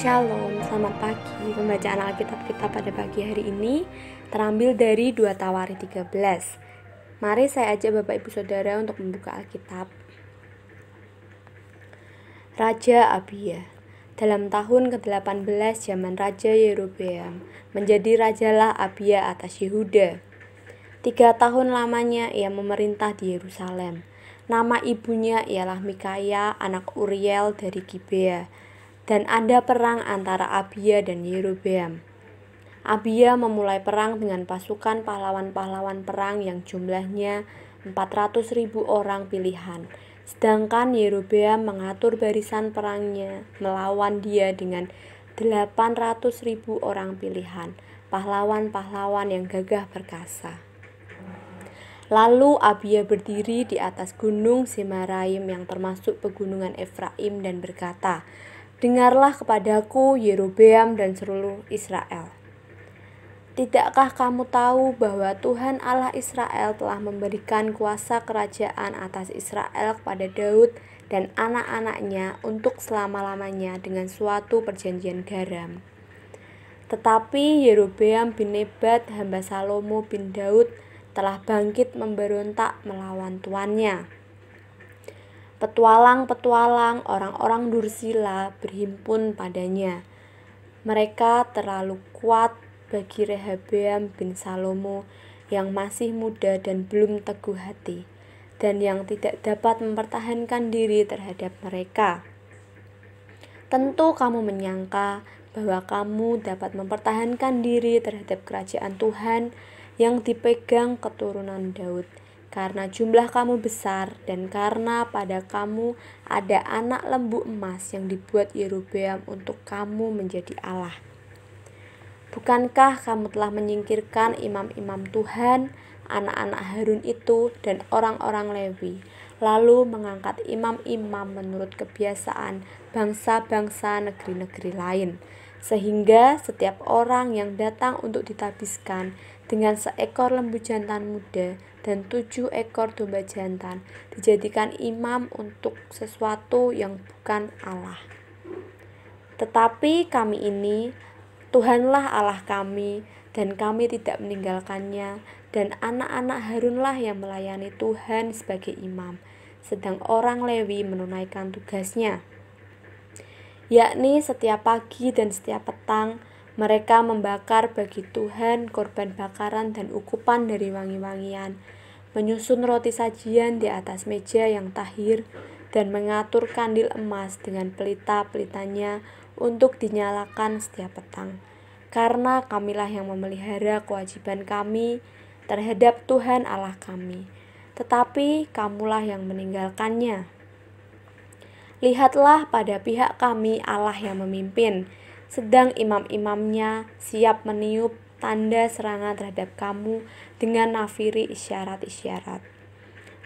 Shalom, selamat pagi. Pembacaan Alkitab kita pada pagi hari ini terambil dari 2 Tawari 13. Mari saya ajak Bapak Ibu Saudara untuk membuka Alkitab. Raja Abia. Dalam tahun ke-18 zaman Raja Yerobeam, menjadi rajalah Abia atas Yehuda. 3 tahun lamanya ia memerintah di Yerusalem. Nama ibunya ialah Mikaya, anak Uriel dari Gibea. Dan ada perang antara Abia dan Yerobeam. Abia memulai perang dengan pasukan pahlawan-pahlawan perang yang jumlahnya 400.000 orang pilihan. Sedangkan Yerobeam mengatur barisan perangnya melawan dia dengan 800.000 orang pilihan, pahlawan-pahlawan yang gagah perkasa. Lalu Abia berdiri di atas gunung Semaraim yang termasuk pegunungan Efraim dan berkata, "Dengarlah kepadaku, Yerobeam dan seluruh Israel. Tidakkah kamu tahu bahwa Tuhan Allah Israel telah memberikan kuasa kerajaan atas Israel kepada Daud dan anak-anaknya untuk selama-lamanya dengan suatu perjanjian garam? Tetapi Yerobeam bin Nebat, hamba Salomo bin Daud, telah bangkit memberontak melawan tuannya. Petualang-petualang orang-orang Dursila berhimpun padanya. Mereka terlalu kuat bagi Rehabeam bin Salomo yang masih muda dan belum teguh hati, dan yang tidak dapat mempertahankan diri terhadap mereka. Tentu kamu menyangka bahwa kamu dapat mempertahankan diri terhadap kerajaan Tuhan yang dipegang keturunan Daud, karena jumlah kamu besar dan karena pada kamu ada anak lembu emas yang dibuat Yerobeam untuk kamu menjadi Allah. Bukankah kamu telah menyingkirkan imam-imam Tuhan, anak-anak Harun itu, dan orang-orang Lewi, lalu mengangkat imam-imam menurut kebiasaan bangsa-bangsa negeri-negeri lain, sehingga setiap orang yang datang untuk ditabiskan dengan seekor lembu jantan muda dan 7 ekor domba jantan dijadikan imam untuk sesuatu yang bukan Allah. Tetapi kami ini, Tuhanlah Allah kami, dan kami tidak meninggalkannya, dan anak-anak Harunlah yang melayani Tuhan sebagai imam, sedang orang Lewi menunaikan tugasnya, yakni setiap pagi dan setiap petang mereka membakar bagi Tuhan korban bakaran dan ukupan dari wangi-wangian, menyusun roti sajian di atas meja yang tahir, dan mengatur kandil emas dengan pelita-pelitanya untuk dinyalakan setiap petang. Karena kamilah yang memelihara kewajiban kami terhadap Tuhan Allah kami, tetapi kamulah yang meninggalkannya. Lihatlah, pada pihak kami Allah yang memimpin, sedang imam-imamnya siap meniup tanda serangan terhadap kamu dengan nafiri isyarat-isyarat.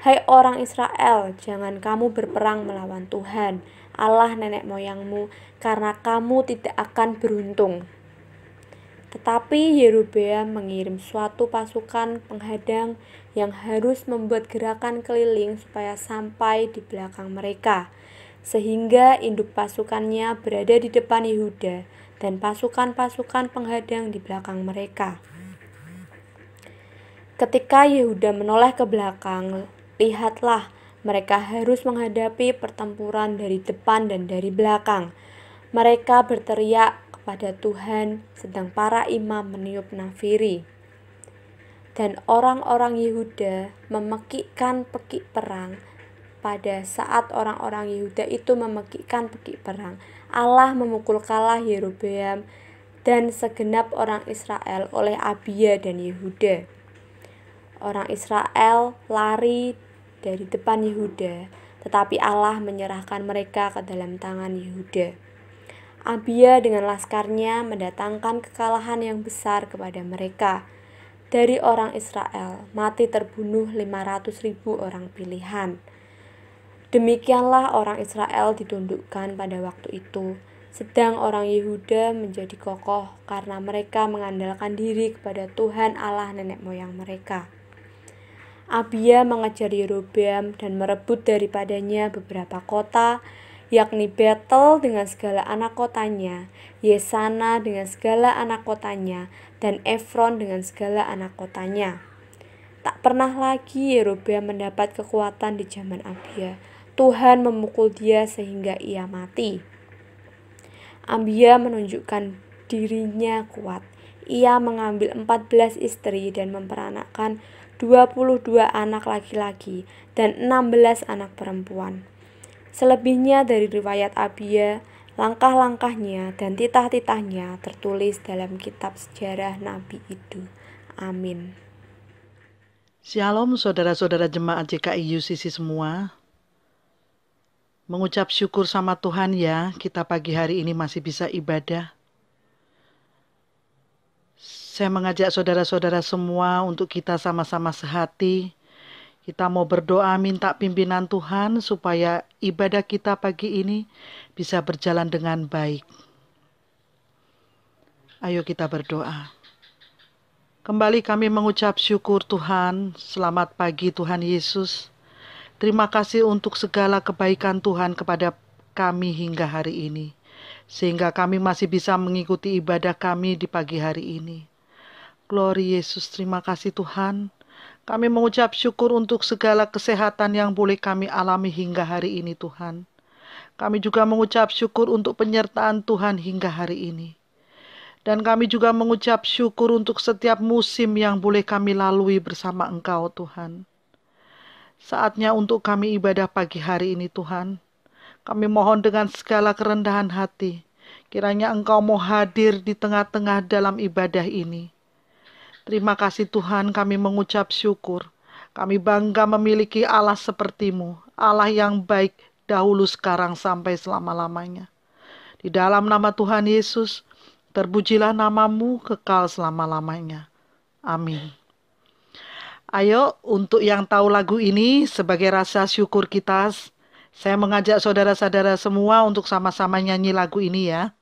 Hai orang Israel, jangan kamu berperang melawan Tuhan, Allah nenek moyangmu, karena kamu tidak akan beruntung." Tetapi Yerobeam mengirim suatu pasukan penghadang yang harus membuat gerakan keliling supaya sampai di belakang mereka, sehingga induk pasukannya berada di depan Yehuda dan pasukan-pasukan penghadang di belakang mereka. Ketika Yehuda menoleh ke belakang, lihatlah, mereka harus menghadapi pertempuran dari depan dan dari belakang. Mereka berteriak kepada Tuhan, sedang para imam meniup nafiri. Dan orang-orang Yehuda memekikkan pekik perang. Pada saat orang-orang Yehuda itu memekikkan pekik perang, Allah memukul kalah Yerobeam dan segenap orang Israel oleh Abia dan Yehuda. Orang Israel lari dari depan Yehuda, tetapi Allah menyerahkan mereka ke dalam tangan Yehuda. Abia dengan laskarnya mendatangkan kekalahan yang besar kepada mereka. Dari orang Israel mati terbunuh 500.000 orang pilihan. Demikianlah orang Israel ditundukkan pada waktu itu, sedang orang Yehuda menjadi kokoh karena mereka mengandalkan diri kepada Tuhan Allah nenek moyang mereka. Abia mengejar Yerobeam dan merebut daripadanya beberapa kota, yakni Betel dengan segala anak kotanya, Yesana dengan segala anak kotanya, dan Efron dengan segala anak kotanya. Tak pernah lagi Yerobeam mendapat kekuatan di zaman Abia. Tuhan memukul dia sehingga ia mati. Abia menunjukkan dirinya kuat. Ia mengambil 14 istri dan memperanakkan 22 anak laki-laki dan 16 anak perempuan. Selebihnya dari riwayat Abia, langkah-langkahnya dan titah-titahnya tertulis dalam kitab sejarah Nabi itu. Amin. Shalom saudara-saudara jemaat JKI UCC semua. Mengucap syukur sama Tuhan ya, kita pagi hari ini masih bisa ibadah. Saya mengajak saudara-saudara semua untuk kita sama-sama sehati. Kita mau berdoa minta pimpinan Tuhan supaya ibadah kita pagi ini bisa berjalan dengan baik. Ayo kita berdoa. Kembali kami mengucap syukur Tuhan, selamat pagi Tuhan Yesus. Terima kasih untuk segala kebaikan Tuhan kepada kami hingga hari ini. Sehingga kami masih bisa mengikuti ibadah kami di pagi hari ini. Glory Yesus, terima kasih Tuhan. Kami mengucap syukur untuk segala kesehatan yang boleh kami alami hingga hari ini Tuhan. Kami juga mengucap syukur untuk penyertaan Tuhan hingga hari ini. Dan kami juga mengucap syukur untuk setiap musim yang boleh kami lalui bersama Engkau Tuhan. Saatnya untuk kami ibadah pagi hari ini Tuhan. Kami mohon dengan segala kerendahan hati. Kiranya Engkau mau hadir di tengah-tengah dalam ibadah ini. Terima kasih Tuhan, kami mengucap syukur. Kami bangga memiliki Allah seperti-Mu, Allah yang baik dahulu sekarang sampai selama-lamanya. Di dalam nama Tuhan Yesus, terpujilah nama-Mu kekal selama-lamanya. Amin. Ayo, untuk yang tahu lagu ini sebagai rasa syukur kita, saya mengajak saudara-saudara semua untuk sama-sama nyanyi lagu ini ya.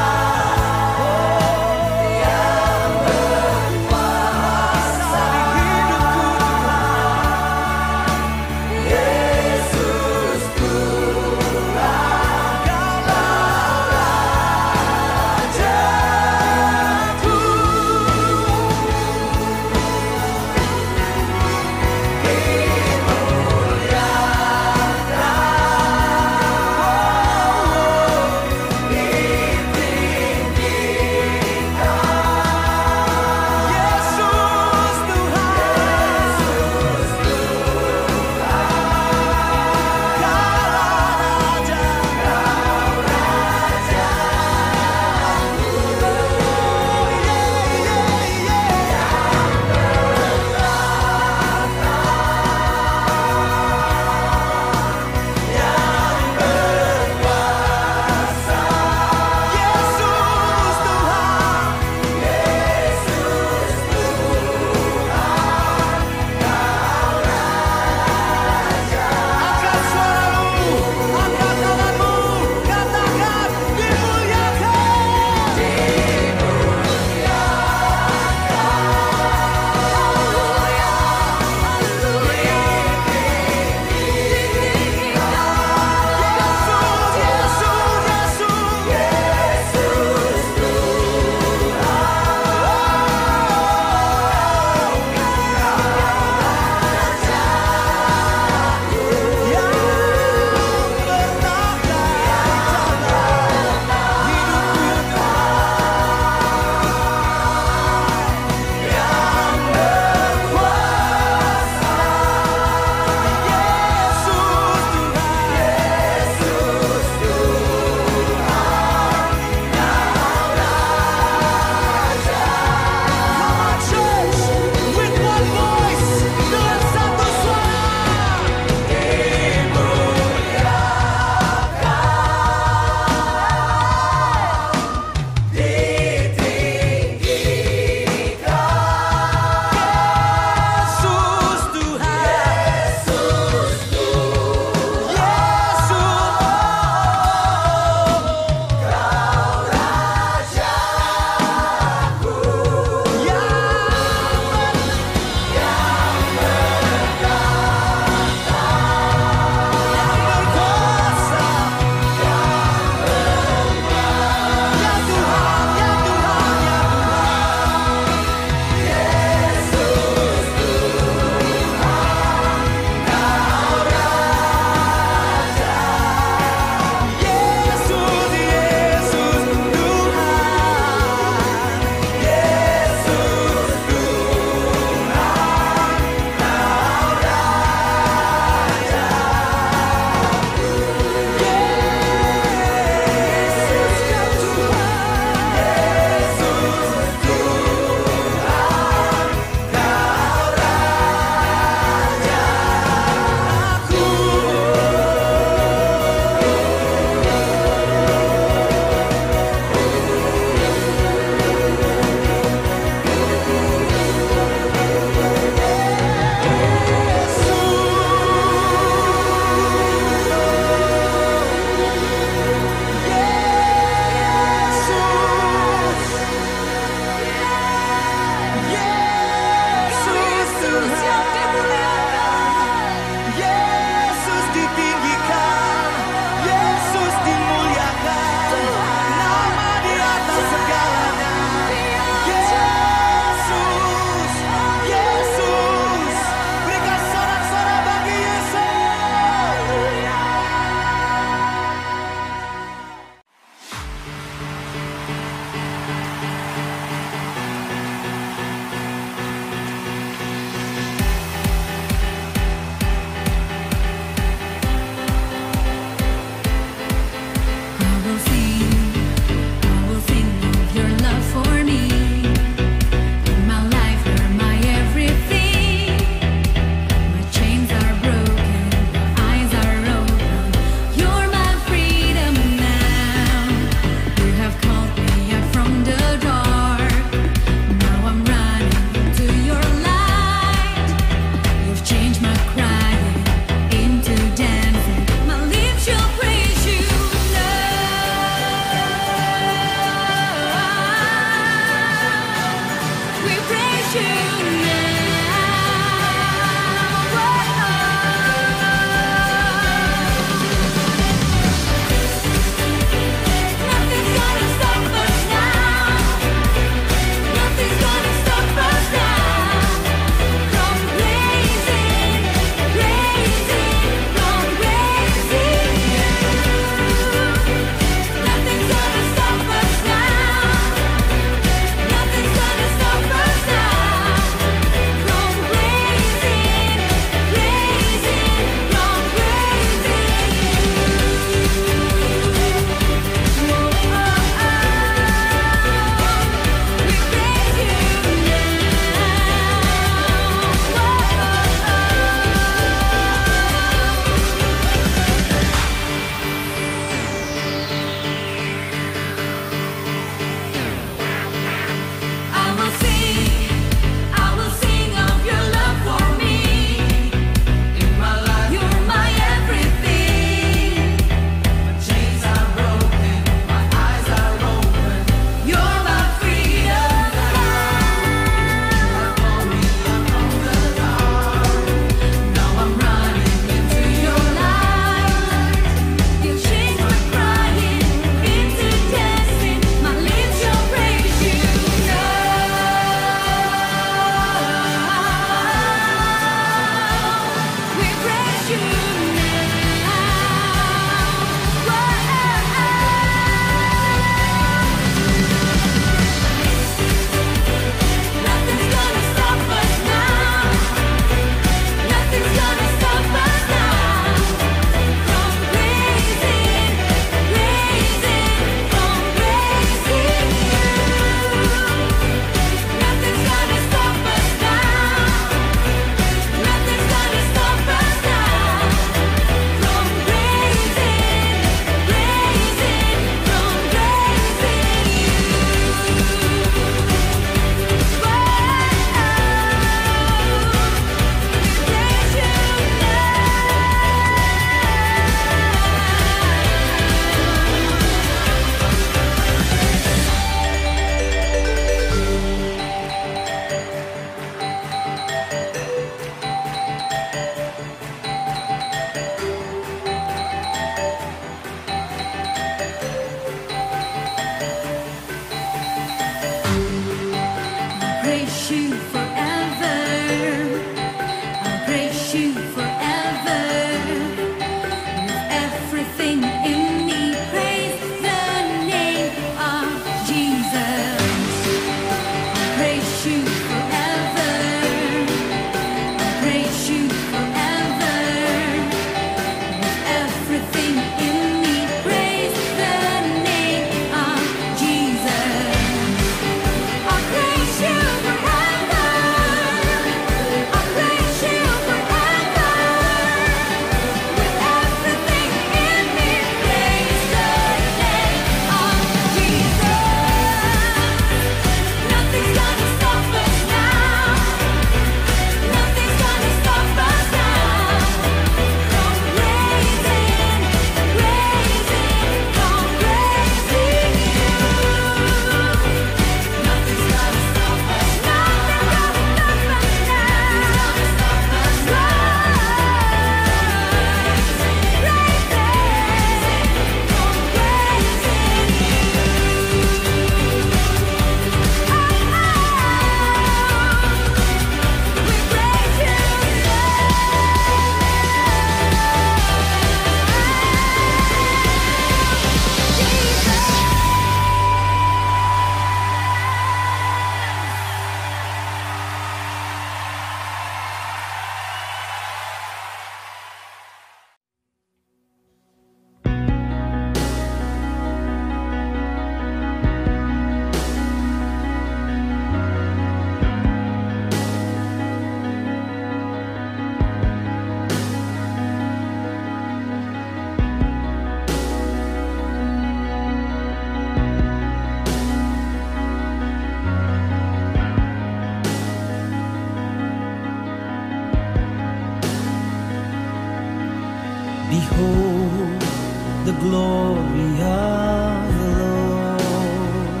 glory of the Lord,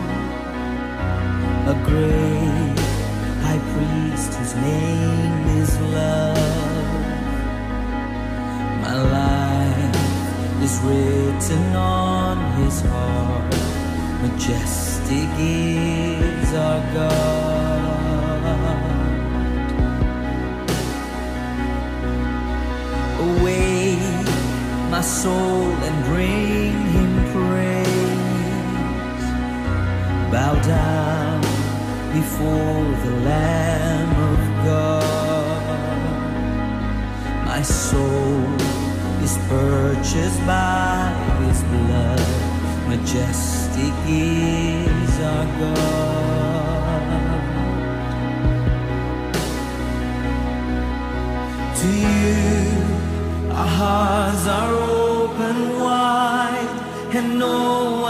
a great high priest whose name is love. My life is written on his heart, majestic is our God. Awake my soul and bring him praise. Bow down before the Lamb of God. My soul is purchased by his blood, majestic is our God. To you our hearts are open wide, and no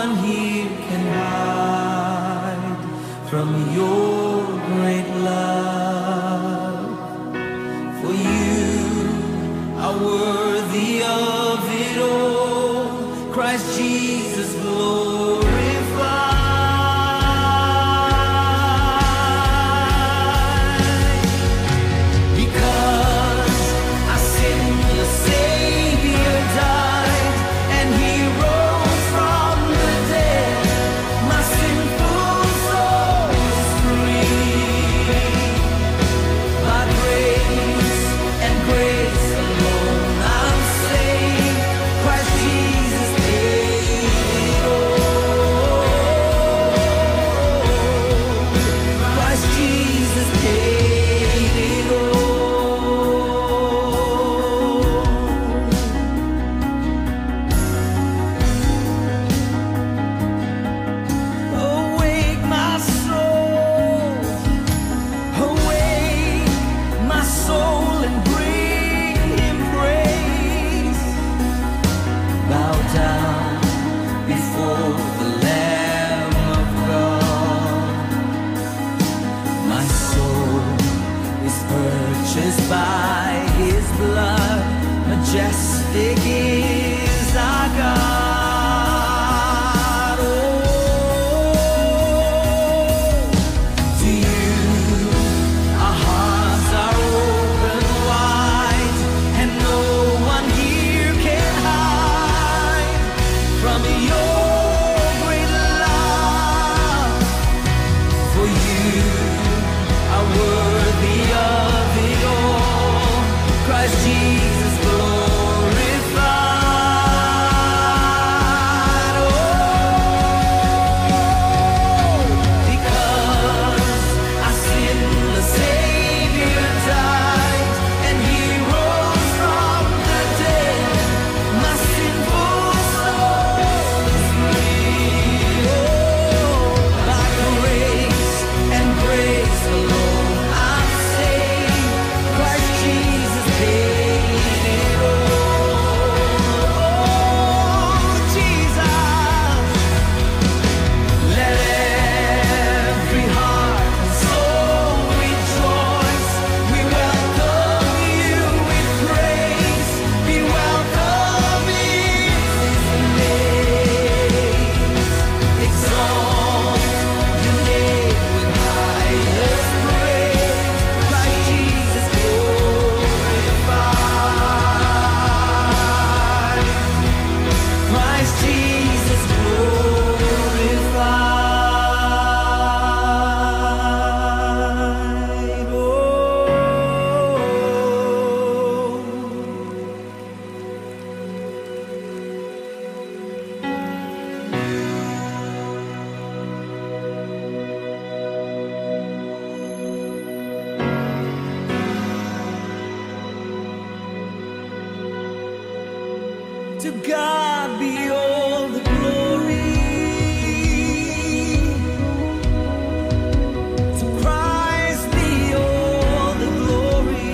one here can hide from your great love. For you are worthy of it all, Christ Jesus glorified. Because our sinless Savior died and he rose from the dead, my sinful soul is free. By grace and grace alone I'm saved. Christ Jesus paid it all. Christ Jesus paid it all. Awake my soul, awake my soul, and bring him praise. Bow down before the Lamb of God. My soul is purchased by his blood, majestic is our God. Oh, to you our hearts are open wide, and no one here can hide from your great love. For you are worthy of it all, Christ Jesus glorified. Oh, because our sinless Savior died and he rose from the dead, my sinful soul is free. Oh, by grace and grace alone I'm saved. Christ Jesus paid it all. Oh, Jesus, let every heart and soul rejoice. We welcome you with praise. Be welcome in his name. Exalt your name with highest praise. Christ Jesus glorified. Christ Jesus glorified. Oh. To God be all the glory. To Christ be all the glory.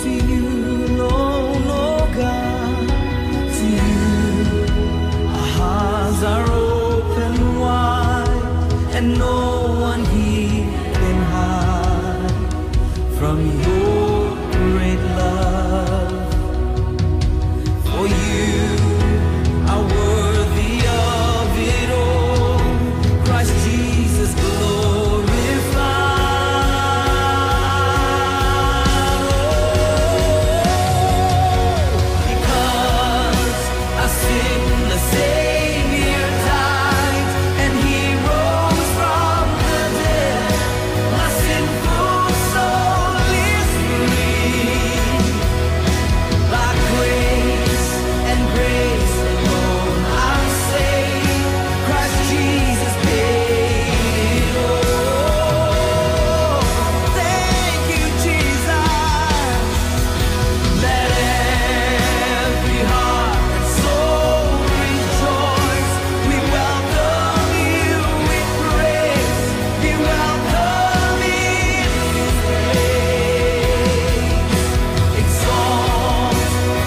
To you alone, oh God. To from your great love. For you are worthy of it all, Christ Jesus glorified. Because our sin the Savior died, and He rose from the dead. My sinful soul is free. By grace and grace alone I'm saved. Christ Jesus paid it all. Thank you, Jesus. Let every heart and soul rejoice. We welcome you with praise. We welcome in His place. Exalt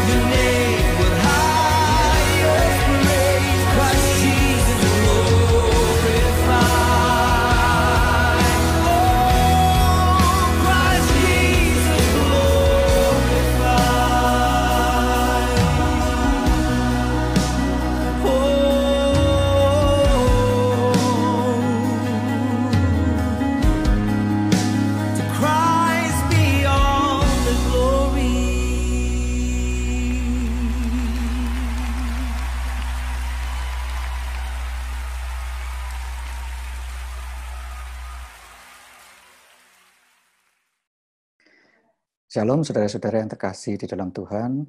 your name with highest praise. Christ Jesus glorified. Oh, Christ Jesus glorified. To Christ be all the glory. Shalom saudara-saudara yang terkasih di dalam Tuhan.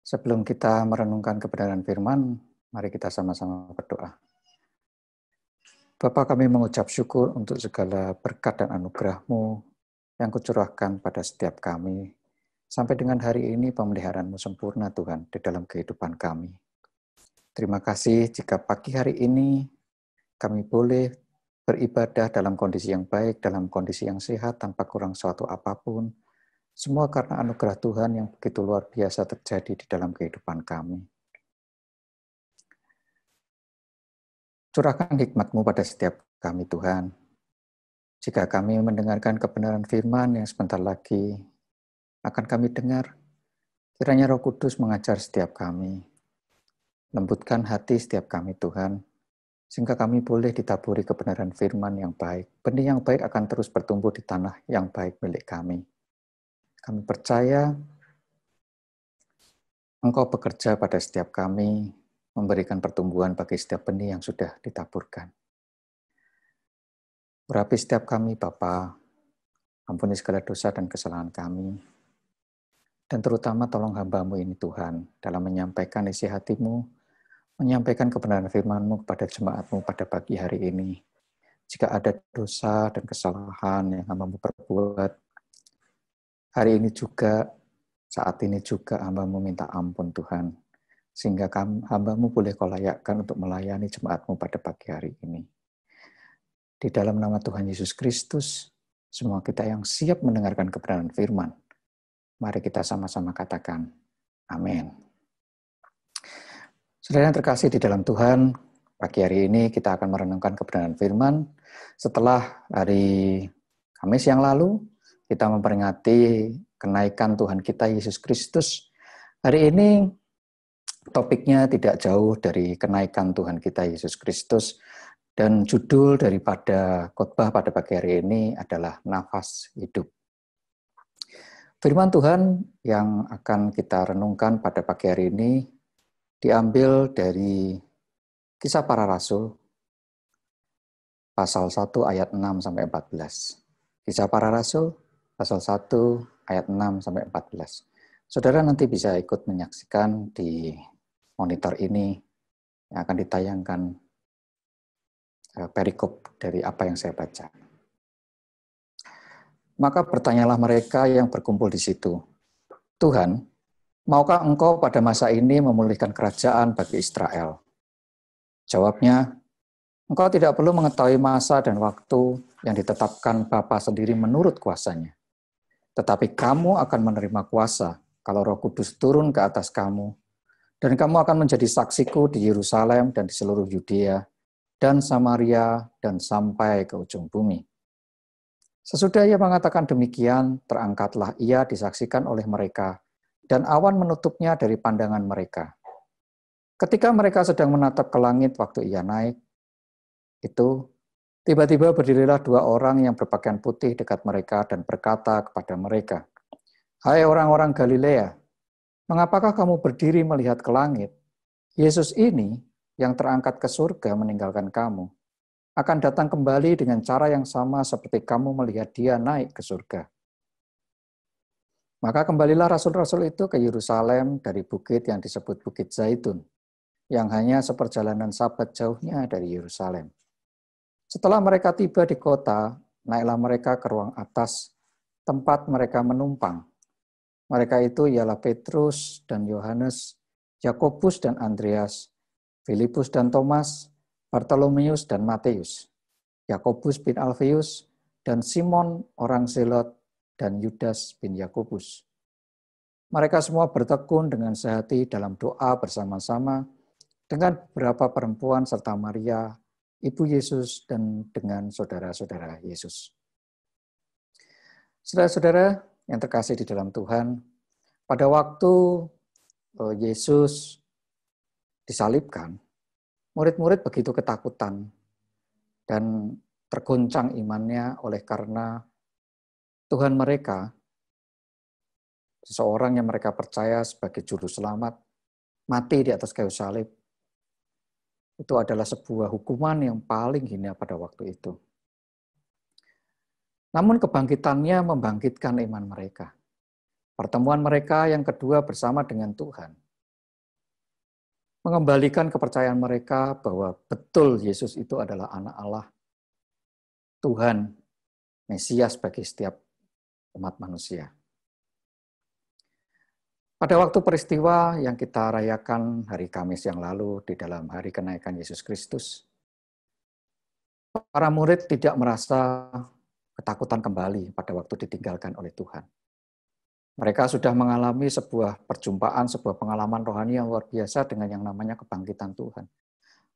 Sebelum kita merenungkan kebenaran firman, mari kita sama-sama berdoa. Bapa, kami mengucap syukur untuk segala berkat dan anugerah-Mu yang kucurahkan pada setiap kami. Sampai dengan hari ini pemeliharaan-Mu sempurna Tuhan di dalam kehidupan kami. Terima kasih jika pagi hari ini kami boleh beribadah dalam kondisi yang baik, dalam kondisi yang sehat, tanpa kurang suatu apapun. Semua karena anugerah Tuhan yang begitu luar biasa terjadi di dalam kehidupan kami. Curahkan hikmat-Mu pada setiap kami, Tuhan. Jika kami mendengarkan kebenaran firman yang sebentar lagi akan kami dengar, kiranya Roh Kudus mengajar setiap kami. Lembutkan hati setiap kami, Tuhan, sehingga kami boleh ditaburi kebenaran firman yang baik. Benih yang baik akan terus bertumbuh di tanah yang baik milik kami. Kami percaya Engkau bekerja pada setiap kami, memberikan pertumbuhan bagi setiap benih yang sudah ditaburkan. Urapi setiap kami, Bapa, ampuni segala dosa dan kesalahan kami, dan terutama tolong hamba-Mu ini, Tuhan, dalam menyampaikan isi hati-Mu, menyampaikan kebenaran firman-Mu kepada jemaat-Mu pada pagi hari ini. Jika ada dosa dan kesalahan yang hamba-Mu perbuat, hari ini juga, saat ini juga hamba-Mu minta ampun, Tuhan. Sehingga hamba-Mu boleh Kau layakkan untuk melayani jemaat-Mu pada pagi hari ini. Di dalam nama Tuhan Yesus Kristus, semua kita yang siap mendengarkan kebenaran firman, mari kita sama-sama katakan, amin. Saudara yang terkasih di dalam Tuhan, pagi hari ini kita akan merenungkan kebenaran firman. Setelah hari Kamis yang lalu, kita memperingati kenaikan Tuhan kita Yesus Kristus. Hari ini topiknya tidak jauh dari kenaikan Tuhan kita Yesus Kristus, dan judul daripada khotbah pada pagi hari ini adalah Nafas Hidup. Firman Tuhan yang akan kita renungkan pada pagi hari ini diambil dari Kisah Para Rasul pasal 1 ayat 6 sampai 14. Kisah Para Rasul pasal 1 ayat 6 sampai 14. Saudara nanti bisa ikut menyaksikan di monitor ini yang akan ditayangkan perikop dari apa yang saya baca. Maka bertanyalah mereka yang berkumpul di situ, Tuhan, maukah Engkau pada masa ini memulihkan kerajaan bagi Israel? Jawabnya, Engkau tidak perlu mengetahui masa dan waktu yang ditetapkan Bapa sendiri menurut kuasanya. Tetapi kamu akan menerima kuasa kalau Roh Kudus turun ke atas kamu, dan kamu akan menjadi saksiku di Yerusalem dan di seluruh Yudea dan Samaria dan sampai ke ujung bumi. Sesudah ia mengatakan demikian, terangkatlah ia disaksikan oleh mereka, dan awan menutupnya dari pandangan mereka. Ketika mereka sedang menatap ke langit waktu ia naik, itu tiba-tiba berdirilah dua orang yang berpakaian putih dekat mereka dan berkata kepada mereka, "Hai orang-orang Galilea, mengapakah kamu berdiri melihat ke langit? Yesus ini yang terangkat ke surga meninggalkan kamu, akan datang kembali dengan cara yang sama seperti kamu melihat dia naik ke surga." Maka kembalilah rasul-rasul itu ke Yerusalem dari bukit yang disebut Bukit Zaitun, yang hanya seperjalanan Sabat jauhnya dari Yerusalem. Setelah mereka tiba di kota, naiklah mereka ke ruang atas, tempat mereka menumpang. Mereka itu ialah Petrus dan Yohanes, Yakobus dan Andreas, Filipus dan Thomas, Bartolomeus dan Matius, Yakobus bin Alfeus, dan Simon orang Zelot, dan Yudas bin Yakobus. Mereka semua bertekun dengan sehati dalam doa bersama-sama dengan beberapa perempuan serta Maria, ibu Yesus, dan dengan saudara-saudara Yesus. Saudara-saudara yang terkasih di dalam Tuhan, pada waktu Yesus disalibkan, murid-murid begitu ketakutan dan tergoncang imannya oleh karena Tuhan mereka, seseorang yang mereka percaya sebagai juru selamat, mati di atas kayu salib. Itu adalah sebuah hukuman yang paling hina pada waktu itu. Namun kebangkitannya membangkitkan iman mereka. Pertemuan mereka yang kedua bersama dengan Tuhan mengembalikan kepercayaan mereka bahwa betul Yesus itu adalah anak Allah, Tuhan, Mesias bagi setiap umat manusia. Pada waktu peristiwa yang kita rayakan hari Kamis yang lalu di dalam hari kenaikan Yesus Kristus, para murid tidak merasa ketakutan kembali pada waktu ditinggalkan oleh Tuhan. Mereka sudah mengalami sebuah perjumpaan, sebuah pengalaman rohani yang luar biasa dengan yang namanya kebangkitan Tuhan.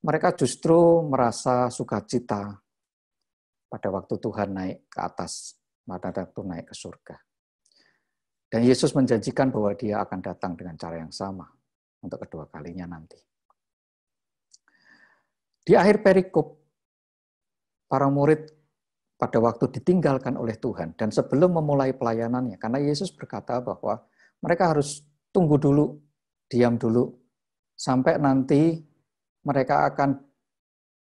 Mereka justru merasa sukacita pada waktu Tuhan naik ke atas, pada waktu naik ke surga. Dan Yesus menjanjikan bahwa dia akan datang dengan cara yang sama untuk kedua kalinya nanti. Di akhir perikop, para murid pada waktu ditinggalkan oleh Tuhan dan sebelum memulai pelayanannya, karena Yesus berkata bahwa mereka harus tunggu dulu, diam dulu, sampai nanti mereka akan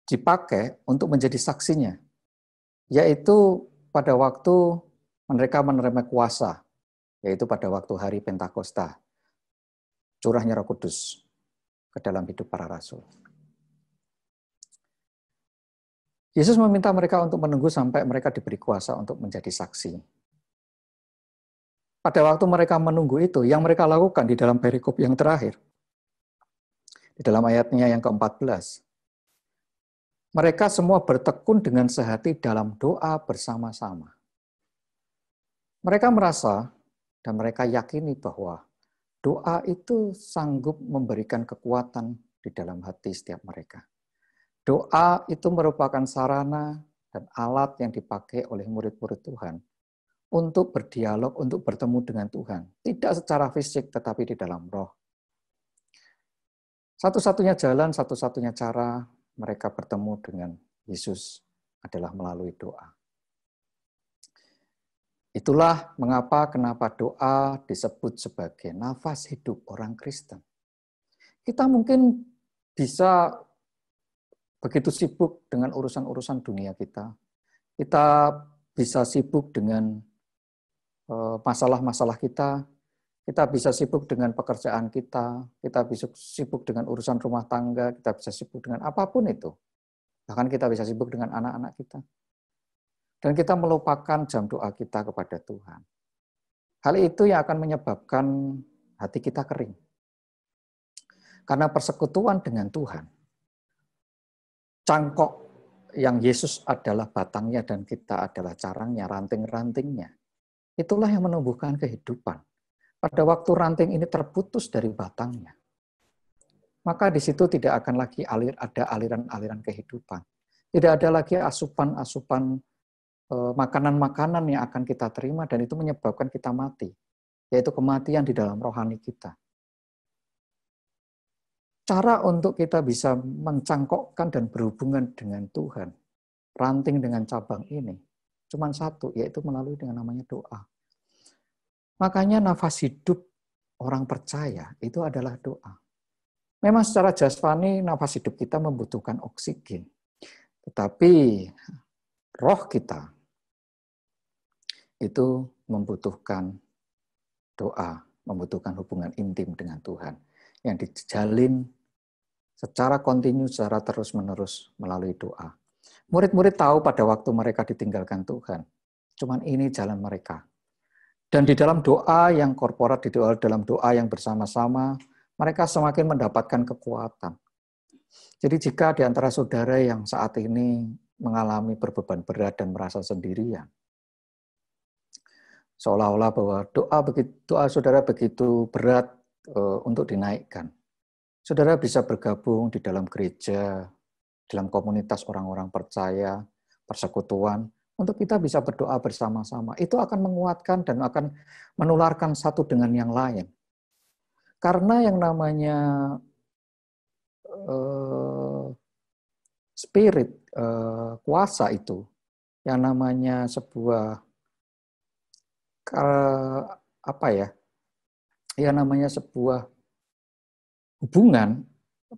dipakai untuk menjadi saksinya, yaitu pada waktu mereka menerima kuasa, yaitu pada waktu hari Pentakosta, curahnya Roh Kudus ke dalam hidup para rasul. Yesus meminta mereka untuk menunggu sampai mereka diberi kuasa untuk menjadi saksi. Pada waktu mereka menunggu itu, yang mereka lakukan di dalam perikop yang terakhir, di dalam ayatnya yang ke-14, mereka semua bertekun dengan sehati dalam doa bersama-sama. Mereka merasa dan mereka yakini bahwa doa itu sanggup memberikan kekuatan di dalam hati setiap mereka. Doa itu merupakan sarana dan alat yang dipakai oleh murid-murid Tuhan untuk berdialog, untuk bertemu dengan Tuhan. Tidak secara fisik, tetapi di dalam roh. Satu-satunya jalan, satu-satunya cara mereka bertemu dengan Yesus adalah melalui doa. Itulah kenapa doa disebut sebagai nafas hidup orang Kristen. Kita mungkin bisa begitu sibuk dengan urusan-urusan dunia kita. Kita bisa sibuk dengan masalah-masalah kita. Kita bisa sibuk dengan pekerjaan kita. Kita bisa sibuk dengan urusan rumah tangga. Kita bisa sibuk dengan apapun itu. Bahkan kita bisa sibuk dengan anak-anak kita. Dan kita melupakan jam doa kita kepada Tuhan. Hal itu yang akan menyebabkan hati kita kering. Karena persekutuan dengan Tuhan, cangkok yang Yesus adalah batangnya dan kita adalah carangnya, ranting-rantingnya. Itulah yang menumbuhkan kehidupan. Pada waktu ranting ini terputus dari batangnya, maka di situ tidak akan lagi ada aliran-aliran kehidupan. Tidak ada lagi asupan-asupan makanan-makanan yang akan kita terima dan itu menyebabkan kita mati, yaitu kematian di dalam rohani kita. Cara untuk kita bisa mencangkokkan dan berhubungan dengan Tuhan, ranting dengan cabang ini, cuma satu, yaitu melalui dengan namanya doa. Makanya nafas hidup orang percaya itu adalah doa. Memang secara jasmani nafas hidup kita membutuhkan oksigen. Tetapi roh kita itu membutuhkan doa, membutuhkan hubungan intim dengan Tuhan yang dijalin secara kontinu, secara terus-menerus melalui doa. Murid-murid tahu pada waktu mereka ditinggalkan Tuhan, cuman ini jalan mereka. Dan di dalam doa yang korporat, di dalam doa yang bersama-sama, mereka semakin mendapatkan kekuatan. Jadi jika di antara saudara yang saat ini mengalami berbeban berat dan merasa sendirian, seolah-olah bahwa doa saudara begitu berat untuk dinaikkan. Saudara bisa bergabung di dalam gereja, dalam komunitas orang-orang percaya, persekutuan, untuk kita bisa berdoa bersama-sama. Itu akan menguatkan dan akan menularkan satu dengan yang lain. Karena yang namanya spirit, kuasa itu, yang namanya sebuah yang namanya sebuah hubungan,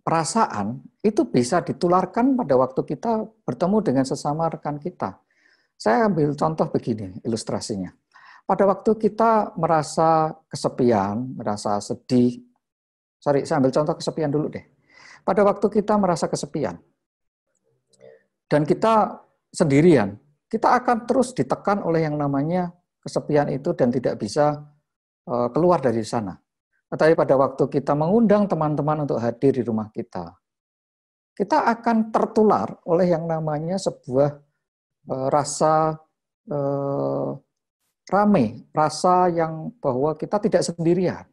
perasaan, itu bisa ditularkan pada waktu kita bertemu dengan sesama rekan kita. Saya ambil contoh begini, ilustrasinya. Pada waktu kita merasa kesepian, merasa sedih, saya ambil contoh kesepian dulu deh. Pada waktu kita merasa kesepian, dan kita sendirian, kita akan terus ditekan oleh yang namanya kesepian itu dan tidak bisa keluar dari sana. Tetapi pada waktu kita mengundang teman-teman untuk hadir di rumah kita akan tertular oleh yang namanya sebuah rasa rame, rasa yang bahwa kita tidak sendirian.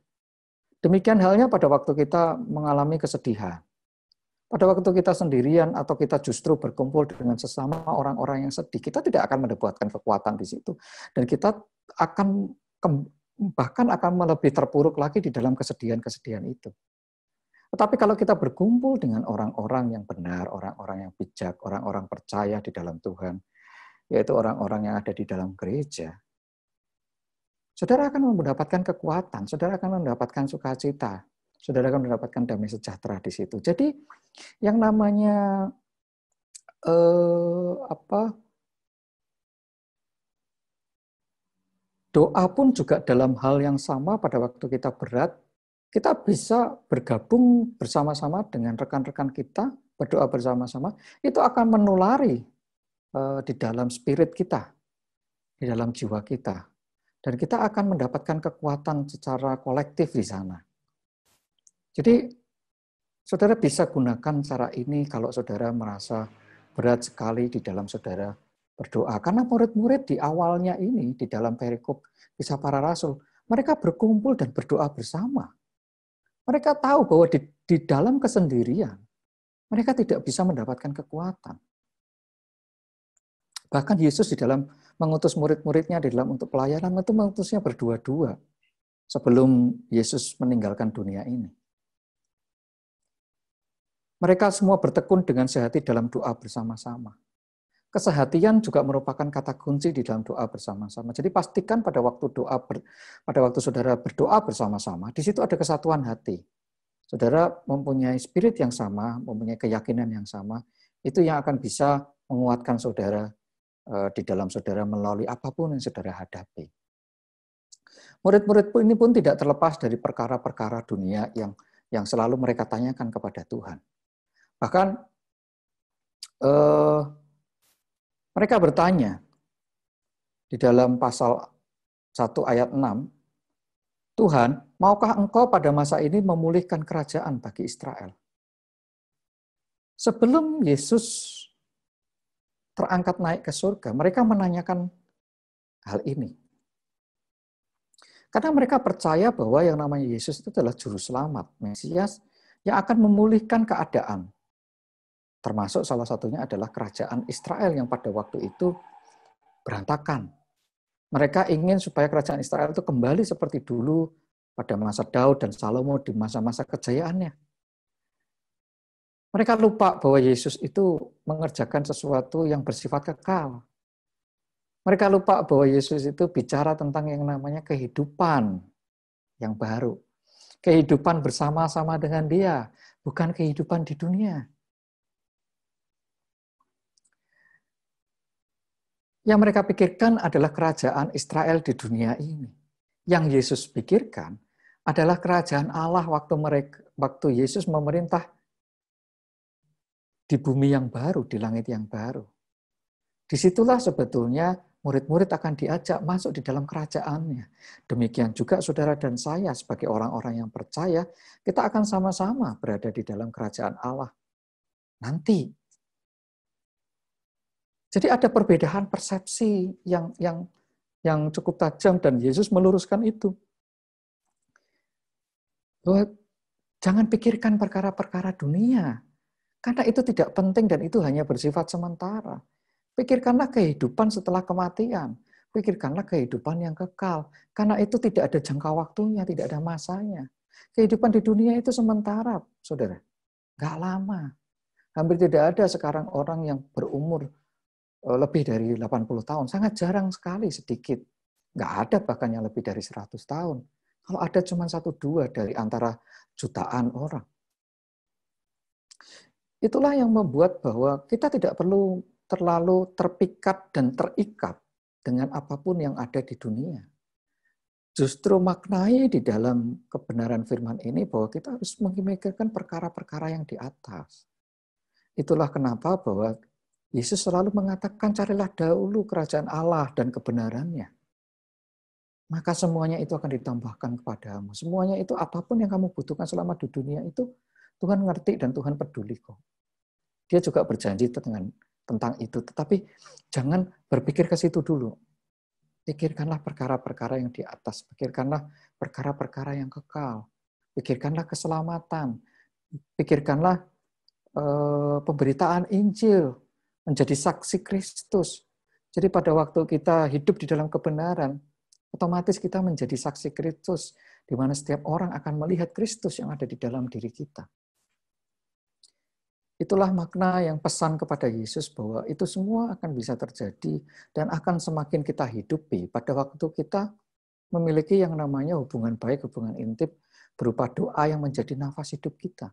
Demikian halnya pada waktu kita mengalami kesedihan. Pada waktu kita sendirian atau kita justru berkumpul dengan sesama orang-orang yang sedih, kita tidak akan mendapatkan kekuatan di situ. Dan kita akan bahkan akan lebih terpuruk lagi di dalam kesedihan-kesedihan itu. Tetapi kalau kita berkumpul dengan orang-orang yang benar, orang-orang yang bijak, orang-orang percaya di dalam Tuhan, yaitu orang-orang yang ada di dalam gereja, saudara akan mendapatkan kekuatan, saudara akan mendapatkan sukacita, saudara akan mendapatkan damai sejahtera di situ. Jadi yang namanya doa pun juga dalam hal yang sama pada waktu kita berat, kita bisa bergabung bersama-sama dengan rekan-rekan kita, berdoa bersama-sama, itu akan menulari di dalam spirit kita, di dalam jiwa kita. Dan kita akan mendapatkan kekuatan secara kolektif di sana. Jadi, saudara bisa gunakan cara ini kalau saudara merasa berat sekali di dalam saudara berdoa. Karena murid-murid di awalnya ini, di dalam perikop Kisah Para Rasul, mereka berkumpul dan berdoa bersama. Mereka tahu bahwa di dalam kesendirian, mereka tidak bisa mendapatkan kekuatan. Bahkan Yesus di dalam mengutus murid-muridnya di dalam untuk pelayanan, itu mengutusnya berdua-dua sebelum Yesus meninggalkan dunia ini. Mereka semua bertekun dengan sehati dalam doa bersama-sama. Kesehatian juga merupakan kata kunci di dalam doa bersama-sama. Jadi pastikan pada waktu saudara berdoa bersama-sama, di situ ada kesatuan hati. Saudara mempunyai spirit yang sama, mempunyai keyakinan yang sama, itu yang akan bisa menguatkan saudara di dalam saudara melalui apapun yang saudara hadapi. Murid-murid ini pun tidak terlepas dari perkara-perkara dunia yang selalu mereka tanyakan kepada Tuhan. Bahkan mereka bertanya di dalam pasal 1 ayat 6, Tuhan, maukah Engkau pada masa ini memulihkan kerajaan bagi Israel? Sebelum Yesus terangkat naik ke surga, mereka menanyakan hal ini. Karena mereka percaya bahwa yang namanya Yesus itu adalah juru selamat, Mesias, yang akan memulihkan keadaan. Termasuk salah satunya adalah kerajaan Israel yang pada waktu itu berantakan. Mereka ingin supaya kerajaan Israel itu kembali seperti dulu pada masa Daud dan Salomo di masa-masa kejayaannya. Mereka lupa bahwa Yesus itu mengerjakan sesuatu yang bersifat kekal. Mereka lupa bahwa Yesus itu bicara tentang yang namanya kehidupan yang baru. Kehidupan bersama-sama dengan Dia, bukan kehidupan di dunia. Yang mereka pikirkan adalah kerajaan Israel di dunia ini. Yang Yesus pikirkan adalah kerajaan Allah waktu Yesus memerintah di bumi yang baru, di langit yang baru. Disitulah sebetulnya murid-murid akan diajak masuk di dalam kerajaannya. Demikian juga saudara dan saya sebagai orang-orang yang percaya, kita akan sama-sama berada di dalam kerajaan Allah nanti. Jadi ada perbedaan persepsi yang cukup tajam dan Yesus meluruskan itu. Bahwa jangan pikirkan perkara-perkara dunia, karena itu tidak penting dan itu hanya bersifat sementara. Pikirkanlah kehidupan setelah kematian. Pikirkanlah kehidupan yang kekal. Karena itu tidak ada jangka waktunya, tidak ada masanya. Kehidupan di dunia itu sementara, saudara. Nggak lama. Hampir tidak ada sekarang orang yang berumur lebih dari 80 tahun. Sangat jarang sekali, sedikit. Nggak ada bahkan yang lebih dari 100 tahun. Kalau ada cuma 1-2 dari antara jutaan orang. Itulah yang membuat bahwa kita tidak perlu terlalu terpikat dan terikat dengan apapun yang ada di dunia. Justru maknai di dalam kebenaran firman ini bahwa kita harus memikirkan perkara-perkara yang di atas. Itulah kenapa bahwa Yesus selalu mengatakan, carilah dahulu kerajaan Allah dan kebenarannya. Maka semuanya itu akan ditambahkan kepadamu. Semuanya itu apapun yang kamu butuhkan selama di dunia itu, Tuhan ngerti dan Tuhan peduli kok. Dia juga berjanji tentang itu. Tetapi jangan berpikir ke situ dulu. Pikirkanlah perkara-perkara yang di atas. Pikirkanlah perkara-perkara yang kekal. Pikirkanlah keselamatan. Pikirkanlah pemberitaan Injil. Menjadi saksi Kristus. Jadi pada waktu kita hidup di dalam kebenaran, otomatis kita menjadi saksi Kristus, di mana setiap orang akan melihat Kristus yang ada di dalam diri kita. Itulah makna yang pesan kepada Yesus bahwa itu semua akan bisa terjadi dan akan semakin kita hidupi pada waktu kita memiliki yang namanya hubungan baik, hubungan intim, berupa doa yang menjadi nafas hidup kita.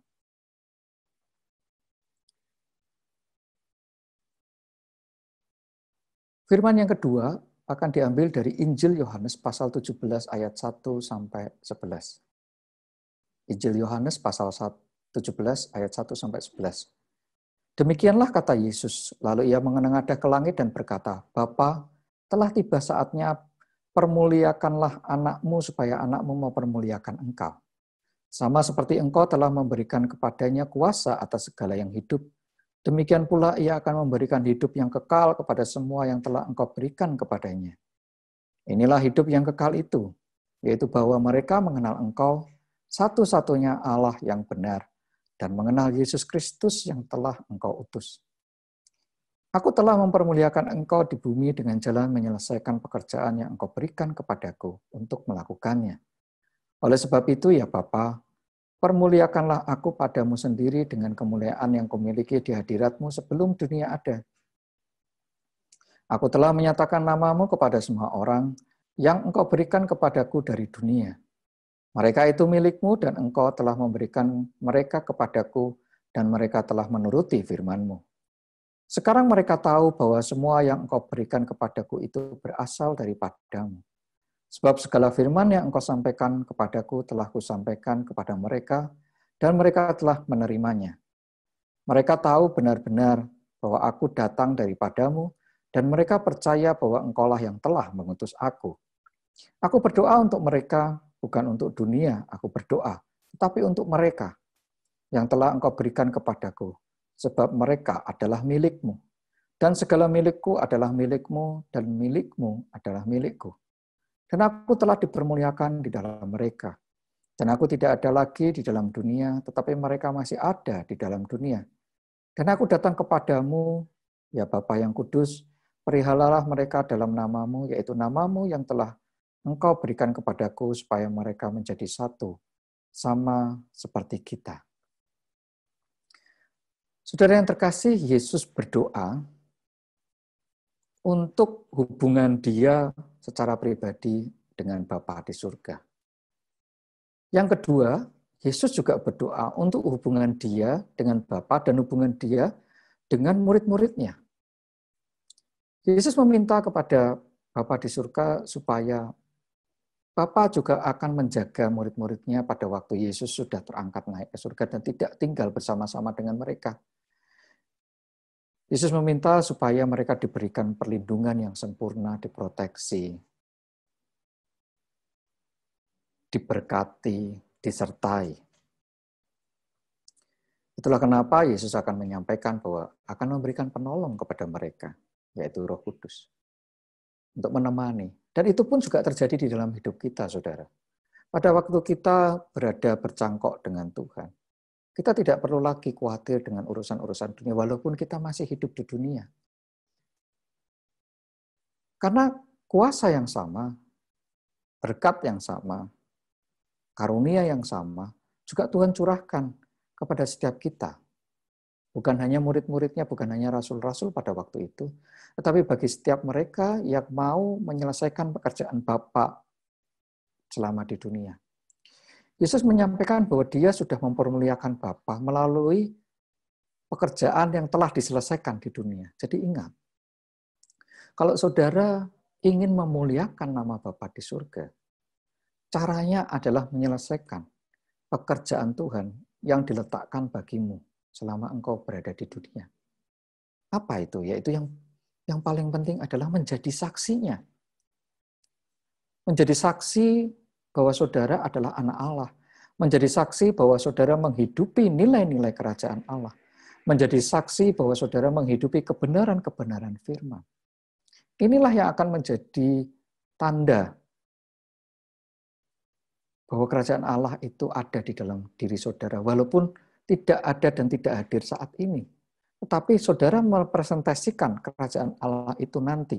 Firman yang kedua akan diambil dari Injil Yohanes pasal 17 ayat 1 sampai 11. Injil Yohanes pasal 17 ayat 1 sampai 11. Demikianlah kata Yesus, lalu ia menengadah ke langit dan berkata, Bapa, telah tiba saatnya permuliakanlah anakmu supaya anakmu mempermuliakan engkau. Sama seperti engkau telah memberikan kepadanya kuasa atas segala yang hidup, demikian pula ia akan memberikan hidup yang kekal kepada semua yang telah engkau berikan kepadanya. Inilah hidup yang kekal itu, yaitu bahwa mereka mengenal engkau, satu-satunya Allah yang benar, dan mengenal Yesus Kristus yang telah engkau utus. Aku telah mempermuliakan engkau di bumi dengan jalan menyelesaikan pekerjaan yang engkau berikan kepadaku untuk melakukannya. Oleh sebab itu ya Bapa, permuliakanlah aku padamu sendiri dengan kemuliaan yang kumiliki di hadiratmu sebelum dunia ada. Aku telah menyatakan namamu kepada semua orang yang engkau berikan kepadaku dari dunia. Mereka itu milikmu dan engkau telah memberikan mereka kepadaku dan mereka telah menuruti firman-Mu. Sekarang mereka tahu bahwa semua yang engkau berikan kepadaku itu berasal daripadamu. Sebab segala firman yang engkau sampaikan kepadaku telah kusampaikan kepada mereka, dan mereka telah menerimanya. Mereka tahu benar-benar bahwa aku datang daripadamu, dan mereka percaya bahwa engkaulah yang telah mengutus aku. Aku berdoa untuk mereka, bukan untuk dunia aku berdoa, tetapi untuk mereka yang telah engkau berikan kepadaku, sebab mereka adalah milikmu. Dan segala milikku adalah milikmu, dan milikmu adalah milikku. Dan aku telah dipermuliakan di dalam mereka. Dan aku tidak ada lagi di dalam dunia, tetapi mereka masih ada di dalam dunia. Dan aku datang kepadamu, ya Bapa yang kudus, Peliharalah mereka dalam nama-Mu, yaitu nama-Mu yang telah Engkau berikan kepadaku, supaya mereka menjadi satu, sama seperti kita. Saudara yang terkasih, Yesus berdoa untuk hubungan dia secara pribadi dengan Bapa di surga. Yang kedua, Yesus juga berdoa untuk hubungan dia dengan Bapa dan hubungan dia dengan murid-muridnya. Yesus meminta kepada Bapa di surga supaya Bapa juga akan menjaga murid-muridnya pada waktu Yesus sudah terangkat naik ke surga dan tidak tinggal bersama-sama dengan mereka. Yesus meminta supaya mereka diberikan perlindungan yang sempurna, diproteksi, diberkati, disertai. Itulah kenapa Yesus akan menyampaikan bahwa akan memberikan penolong kepada mereka, yaitu Roh Kudus, untuk menemani. Dan itu pun juga terjadi di dalam hidup kita, saudara. Pada waktu kita berada bercangkok dengan Tuhan, kita tidak perlu lagi khawatir dengan urusan-urusan dunia, walaupun kita masih hidup di dunia. Karena kuasa yang sama, berkat yang sama, karunia yang sama, juga Tuhan curahkan kepada setiap kita. Bukan hanya murid-muridnya, bukan hanya rasul-rasul pada waktu itu, tetapi bagi setiap mereka yang mau menyelesaikan pekerjaan Bapa selama di dunia. Yesus menyampaikan bahwa dia sudah mempermuliakan Bapa melalui pekerjaan yang telah diselesaikan di dunia. Jadi ingat, kalau saudara ingin memuliakan nama Bapa di surga, caranya adalah menyelesaikan pekerjaan Tuhan yang diletakkan bagimu selama engkau berada di dunia. Apa itu? Yaitu yang paling penting adalah menjadi saksinya. Menjadi saksi bahwa saudara adalah anak Allah. Menjadi saksi bahwa saudara menghidupi nilai-nilai kerajaan Allah. Menjadi saksi bahwa saudara menghidupi kebenaran-kebenaran firman. Inilah yang akan menjadi tanda bahwa kerajaan Allah itu ada di dalam diri saudara. Walaupun tidak ada dan tidak hadir saat ini. Tetapi saudara merepresentasikan kerajaan Allah itu nanti.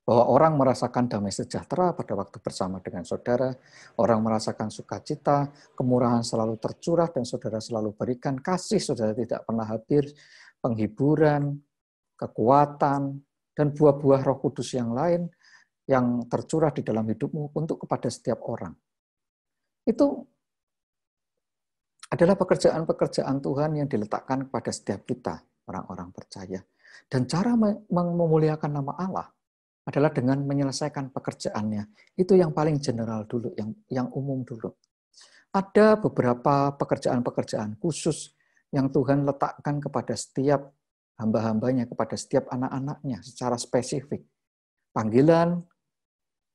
Bahwa orang merasakan damai sejahtera pada waktu bersama dengan saudara, orang merasakan sukacita, kemurahan selalu tercurah dan saudara selalu berikan kasih, saudara tidak pernah habis, penghiburan, kekuatan, dan buah-buah Roh Kudus yang lain yang tercurah di dalam hidupmu untuk kepada setiap orang. Itu adalah pekerjaan-pekerjaan Tuhan yang diletakkan kepada setiap kita, orang-orang percaya. Dan cara memuliakan nama Allah adalah dengan menyelesaikan pekerjaannya. Itu yang paling general dulu, yang umum dulu. Ada beberapa pekerjaan-pekerjaan khusus yang Tuhan letakkan kepada setiap hamba-hambanya, kepada setiap anak-anaknya secara spesifik. Panggilan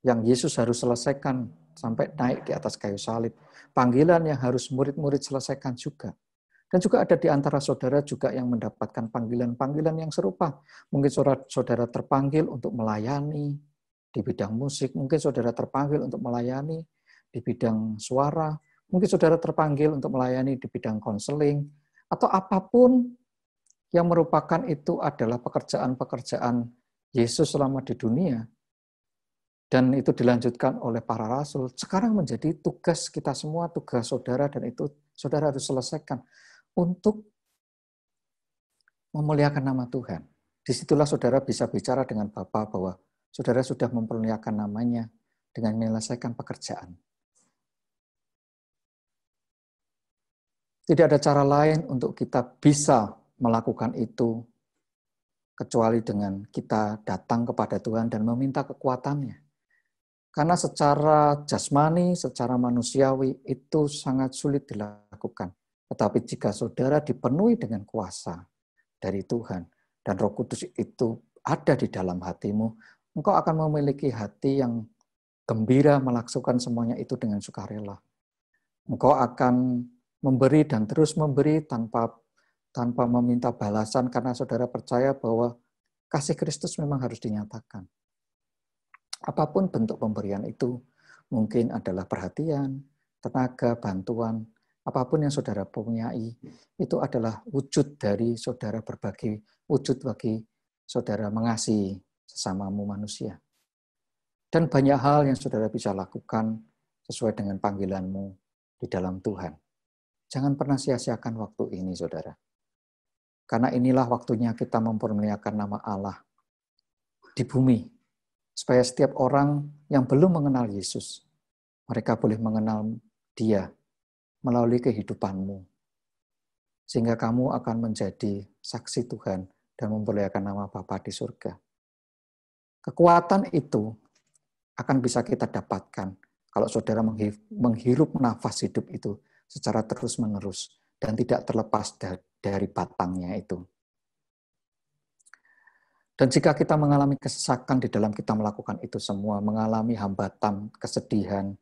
yang Yesus harus selesaikan sampai naik di atas kayu salib. Panggilan yang harus murid-murid selesaikan juga. Dan juga ada di antara saudara juga yang mendapatkan panggilan-panggilan yang serupa. Mungkin saudara terpanggil untuk melayani di bidang musik. Mungkin saudara terpanggil untuk melayani di bidang suara. Mungkin saudara terpanggil untuk melayani di bidang konseling. Atau apapun yang merupakan itu adalah pekerjaan-pekerjaan Yesus selama di dunia. Dan itu dilanjutkan oleh para rasul. Sekarang menjadi tugas kita semua, tugas saudara, dan itu saudara harus selesaikan untuk memuliakan nama Tuhan. Disitulah saudara bisa bicara dengan Bapa bahwa saudara sudah mempermuliakan namanya dengan menyelesaikan pekerjaan. Tidak ada cara lain untuk kita bisa melakukan itu kecuali dengan kita datang kepada Tuhan dan meminta kekuatannya. Karena secara jasmani, secara manusiawi itu sangat sulit dilakukan. Tetapi jika saudara dipenuhi dengan kuasa dari Tuhan dan Roh Kudus itu ada di dalam hatimu, engkau akan memiliki hati yang gembira melakukan semuanya itu dengan sukarela. Engkau akan memberi dan terus memberi tanpa meminta balasan karena saudara percaya bahwa kasih Kristus memang harus dinyatakan. Apapun bentuk pemberian itu, mungkin adalah perhatian, tenaga, bantuan, apapun yang saudara punyai, itu adalah wujud dari saudara berbagi, wujud bagi saudara mengasihi sesamamu manusia. Dan banyak hal yang saudara bisa lakukan sesuai dengan panggilanmu di dalam Tuhan. Jangan pernah sia-siakan waktu ini, saudara. Karena inilah waktunya kita mempermuliakan nama Allah di bumi. Supaya setiap orang yang belum mengenal Yesus, mereka boleh mengenal Dia melalui kehidupanmu. Sehingga kamu akan menjadi saksi Tuhan dan memperlihatkan nama Bapa di surga. Kekuatan itu akan bisa kita dapatkan kalau saudara menghirup nafas hidup itu secara terus-menerus dan tidak terlepas dari batangnya itu. Dan jika kita mengalami kesesakan di dalam kita melakukan itu semua, mengalami hambatan, kesedihan,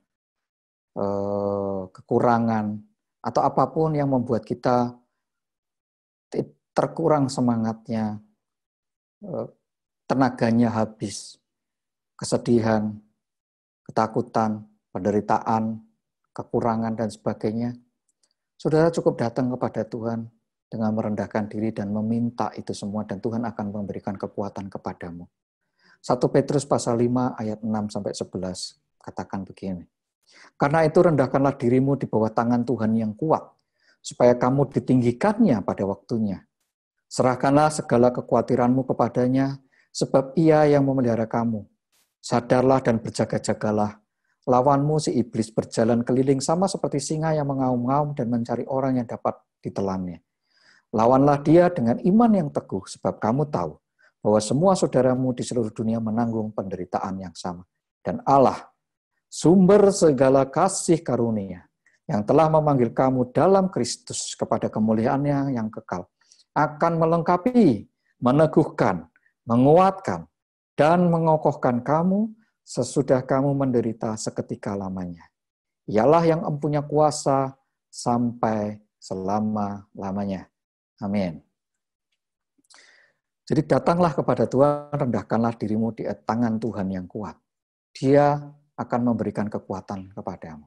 kekurangan, atau apapun yang membuat kita terkurang semangatnya, tenaganya habis, kesedihan, ketakutan, penderitaan, kekurangan, dan sebagainya, saudara cukup datang kepada Tuhan dengan merendahkan diri dan meminta itu semua, dan Tuhan akan memberikan kekuatan kepadamu. 1 Petrus pasal 5 ayat 6-11 katakan begini. Karena itu rendahkanlah dirimu di bawah tangan Tuhan yang kuat, supaya kamu ditinggikannya pada waktunya. Serahkanlah segala kekhawatiranmu kepadanya, sebab Ia yang memelihara kamu. Sadarlah dan berjaga-jagalah. Lawanmu si iblis berjalan keliling sama seperti singa yang mengaum-ngaum dan mencari orang yang dapat ditelannya. Lawanlah dia dengan iman yang teguh, sebab kamu tahu bahwa semua saudaramu di seluruh dunia menanggung penderitaan yang sama. Dan Allah, sumber segala kasih karunia, yang telah memanggil kamu dalam Kristus kepada kemuliaannya yang kekal, akan melengkapi, meneguhkan, menguatkan, dan mengokohkan kamu sesudah kamu menderita seketika lamanya. Ialah yang empunya kuasa sampai selama-lamanya. Amin. Jadi datanglah kepada Tuhan, rendahkanlah dirimu di tangan Tuhan yang kuat. Dia akan memberikan kekuatan kepadamu.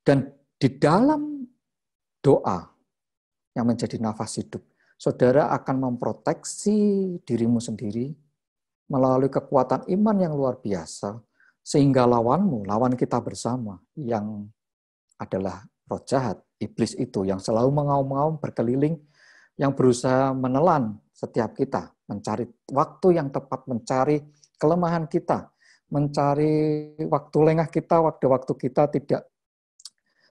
Dan di dalam doa yang menjadi nafas hidup, saudara akan memproteksi dirimu sendiri melalui kekuatan iman yang luar biasa, sehingga lawanmu, lawan kita bersama, yang adalah roh jahat, iblis itu yang selalu mengaum-ngaum berkeliling, yang berusaha menelan setiap kita, mencari waktu yang tepat, mencari kelemahan kita, mencari waktu lengah kita, waktu-waktu kita tidak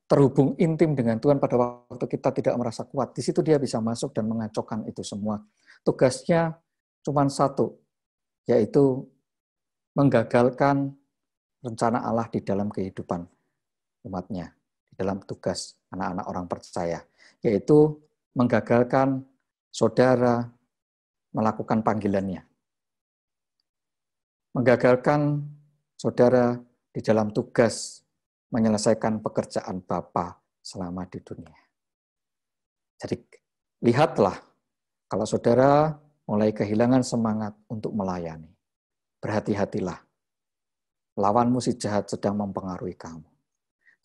terhubung intim dengan Tuhan, pada waktu kita tidak merasa kuat. Di situ dia bisa masuk dan mengacaukan itu semua. Tugasnya cuma satu, yaitu menggagalkan rencana Allah di dalam kehidupan umatnya, di dalam tugas anak-anak orang percaya, yaitu menggagalkan saudara melakukan panggilannya. Menggagalkan saudara di dalam tugas menyelesaikan pekerjaan Bapa selama di dunia. Jadi lihatlah, kalau saudara mulai kehilangan semangat untuk melayani, berhati-hatilah. Lawanmu si jahat sedang mempengaruhi kamu.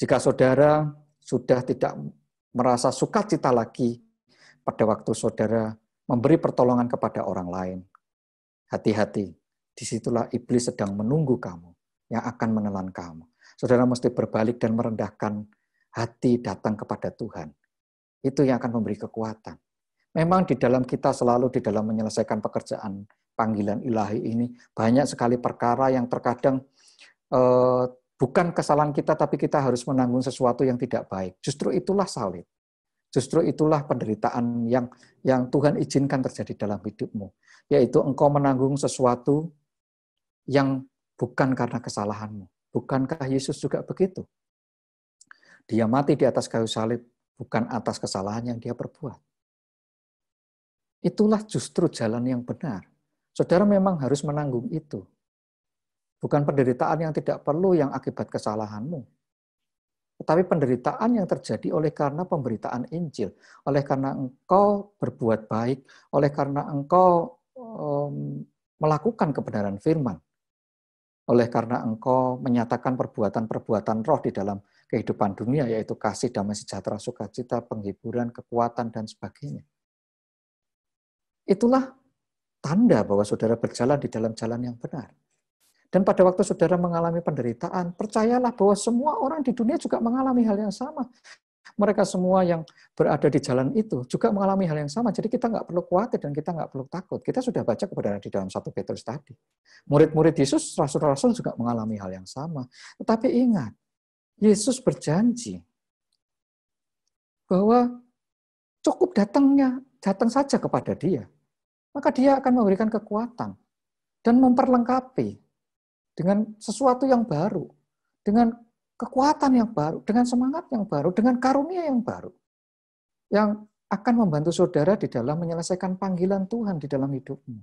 Jika saudara sudah tidak merasa sukacita lagi pada waktu saudara memberi pertolongan kepada orang lain, hati-hati. Disitulah iblis sedang menunggu kamu, yang akan menelan kamu. Saudara mesti berbalik dan merendahkan hati datang kepada Tuhan. Itu yang akan memberi kekuatan. Memang di dalam kita selalu di dalam menyelesaikan pekerjaan panggilan ilahi ini, banyak sekali perkara yang terkadang bukan kesalahan kita, tapi kita harus menanggung sesuatu yang tidak baik. Justru itulah salib. Justru itulah penderitaan yang Tuhan izinkan terjadi dalam hidupmu. Yaitu engkau menanggung sesuatu yang bukan karena kesalahanmu. Bukankah Yesus juga begitu? Dia mati di atas kayu salib bukan atas kesalahan yang dia perbuat. Itulah justru jalan yang benar. Saudara memang harus menanggung itu. Bukan penderitaan yang tidak perlu yang akibat kesalahanmu. Tetapi penderitaan yang terjadi oleh karena pemberitaan Injil. Oleh karena engkau berbuat baik. Oleh karena engkau melakukan kebenaran firman. Oleh karena engkau menyatakan perbuatan-perbuatan roh di dalam kehidupan dunia, yaitu kasih, damai, sejahtera, sukacita, penghiburan, kekuatan, dan sebagainya. Itulah tanda bahwa saudara berjalan di dalam jalan yang benar. Dan pada waktu saudara mengalami penderitaan, percayalah bahwa semua orang di dunia juga mengalami hal yang sama. Mereka semua yang berada di jalan itu juga mengalami hal yang sama. Jadi kita nggak perlu khawatir dan kita nggak perlu takut. Kita sudah baca kebenaran di dalam 1 Petrus tadi. Murid-murid Yesus, rasul-rasul juga mengalami hal yang sama. Tetapi ingat, Yesus berjanji bahwa cukup datang saja kepada Dia. Maka Dia akan memberikan kekuatan dan memperlengkapi dengan sesuatu yang baru, dengan kekuatan yang baru, dengan semangat yang baru, dengan karunia yang baru, yang akan membantu saudara di dalam menyelesaikan panggilan Tuhan di dalam hidupmu.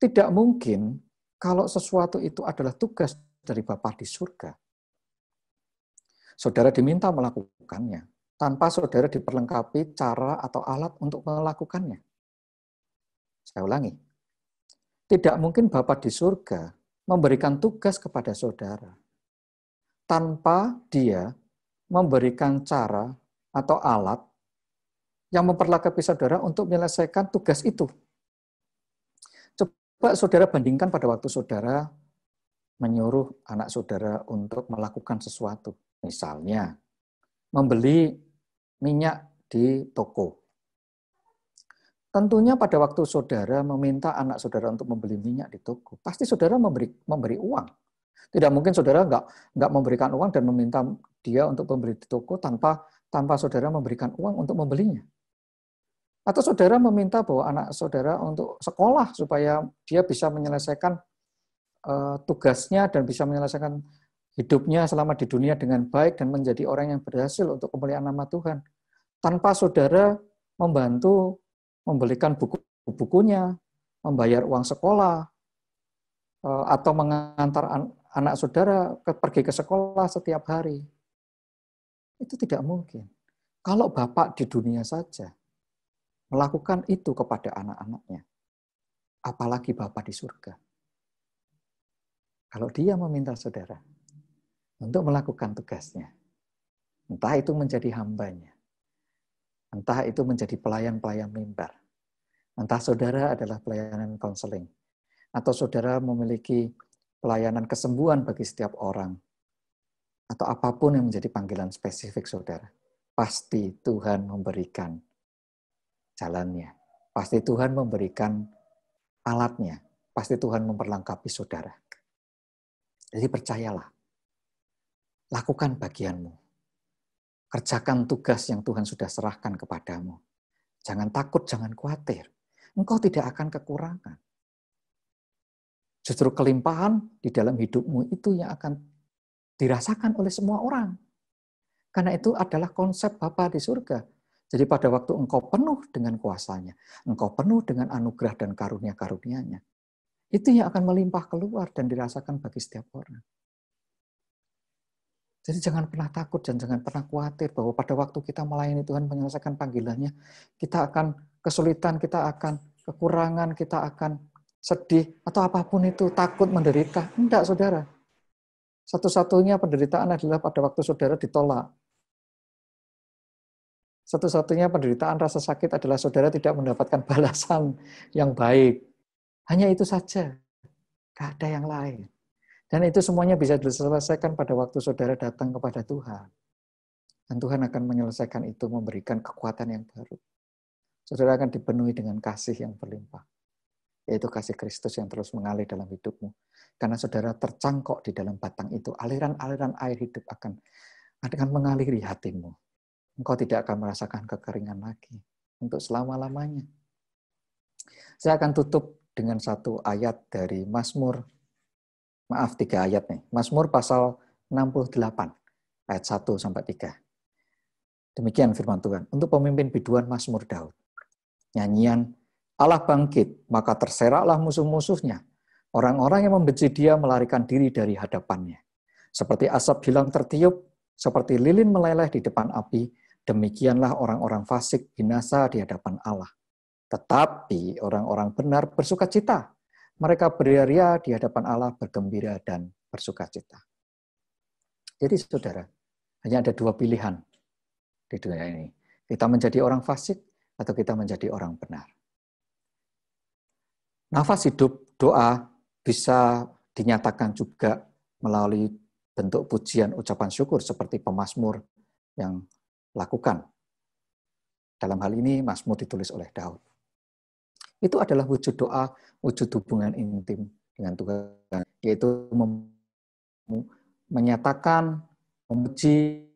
Tidak mungkin kalau sesuatu itu adalah tugas dari Bapa di surga, saudara diminta melakukannya, tanpa saudara diperlengkapi cara atau alat untuk melakukannya. Saya ulangi, tidak mungkin Bapa di surga memberikan tugas kepada saudara tanpa Dia memberikan cara atau alat yang memperlengkapi saudara untuk menyelesaikan tugas itu. Coba saudara bandingkan pada waktu saudara menyuruh anak saudara untuk melakukan sesuatu. Misalnya, membeli minyak di toko. Tentunya pada waktu saudara meminta anak saudara untuk membeli minyak di toko, pasti saudara memberi uang. Tidak mungkin saudara nggak memberikan uang dan meminta dia untuk membeli di toko tanpa saudara memberikan uang untuk membelinya. Atau saudara meminta bahwa anak saudara untuk sekolah supaya dia bisa menyelesaikan tugasnya dan bisa menyelesaikan hidupnya selama di dunia dengan baik dan menjadi orang yang berhasil untuk kemuliaan nama Tuhan. Tanpa saudara membantu membelikan buku-bukunya, membayar uang sekolah, atau mengantar anak saudara pergi ke sekolah setiap hari. Itu tidak mungkin. Kalau Bapak di dunia saja melakukan itu kepada anak-anaknya, apalagi Bapak di surga. Kalau Dia meminta saudara untuk melakukan tugasnya, entah itu menjadi hambanya, entah itu menjadi pelayan-pelayan mimbar, entah saudara adalah pelayanan konseling, atau saudara memiliki pelayanan kesembuhan bagi setiap orang, atau apapun yang menjadi panggilan spesifik saudara, pasti Tuhan memberikan jalannya, pasti Tuhan memberikan alatnya, pasti Tuhan memperlengkapi saudara. Jadi percayalah, lakukan bagianmu. Kerjakan tugas yang Tuhan sudah serahkan kepadamu. Jangan takut, jangan khawatir. Engkau tidak akan kekurangan. Justru kelimpahan di dalam hidupmu itu yang akan dirasakan oleh semua orang. Karena itu adalah konsep Bapa di surga. Jadi pada waktu engkau penuh dengan kuasanya, engkau penuh dengan anugerah dan karunia-karunia-Nya, itu yang akan melimpah keluar dan dirasakan bagi setiap orang. Jadi jangan pernah takut dan jangan pernah khawatir bahwa pada waktu kita melayani Tuhan menyelesaikan panggilannya, kita akan kesulitan, kita akan kekurangan, kita akan sedih, atau apapun itu, takut, menderita. Enggak, saudara. Satu-satunya penderitaan adalah pada waktu saudara ditolak. Satu-satunya penderitaan rasa sakit adalah saudara tidak mendapatkan balasan yang baik. Hanya itu saja. Tidak ada yang lain. Dan itu semuanya bisa diselesaikan pada waktu saudara datang kepada Tuhan. Dan Tuhan akan menyelesaikan itu, memberikan kekuatan yang baru. Saudara akan dipenuhi dengan kasih yang berlimpah. Yaitu kasih Kristus yang terus mengalir dalam hidupmu. Karena saudara tercangkok di dalam batang itu, aliran-aliran air hidup akan mengaliri hatimu. Engkau tidak akan merasakan kekeringan lagi untuk selama-lamanya. Saya akan tutup dengan satu ayat dari Mazmur. Maaf, 3 ayat nih. Mazmur pasal 68, ayat 1-3. Demikian firman Tuhan. Untuk pemimpin biduan Mazmur Daud. Nyanyian, Allah bangkit, maka terseraklah musuh-musuhnya. Orang-orang yang membenci dia melarikan diri dari hadapannya. Seperti asap hilang tertiup, seperti lilin meleleh di depan api, demikianlah orang-orang fasik binasa di hadapan Allah. Tetapi orang-orang benar bersukacita. Mereka beria-ria di hadapan Allah, bergembira dan bersukacita. Jadi saudara, hanya ada 2 pilihan di dunia ini. Kita menjadi orang fasik atau kita menjadi orang benar. Nafas hidup doa bisa dinyatakan juga melalui bentuk pujian ucapan syukur seperti pemazmur yang lakukan. Dalam hal ini Mazmur ditulis oleh Daud. Itu adalah wujud doa, wujud hubungan intim dengan Tuhan, yaitu menyatakan, memuji,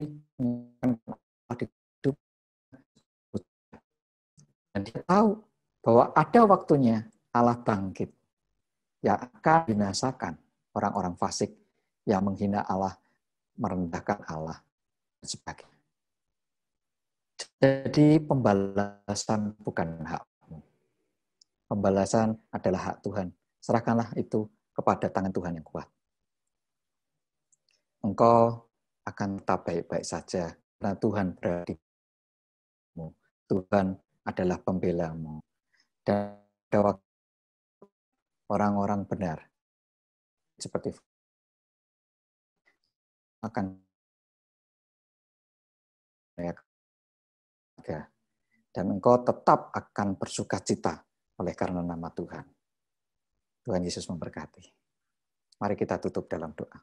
dan dia tahu bahwa ada waktunya Allah bangkit yang akan binasakan orang-orang fasik yang menghina Allah, merendahkan Allah, dan sebagainya. Jadi pembalasan bukan hakmu. Pembalasan adalah hak Tuhan. Serahkanlah itu kepada tangan Tuhan yang kuat. Engkau akan tetap baik-baik saja karena Tuhan berada di mu. Tuhan adalah pembelamu. Dan ada orang-orang benar seperti akan dan engkau tetap akan bersukacita oleh karena nama Tuhan. Tuhan Yesus memberkati. Mari kita tutup dalam doa.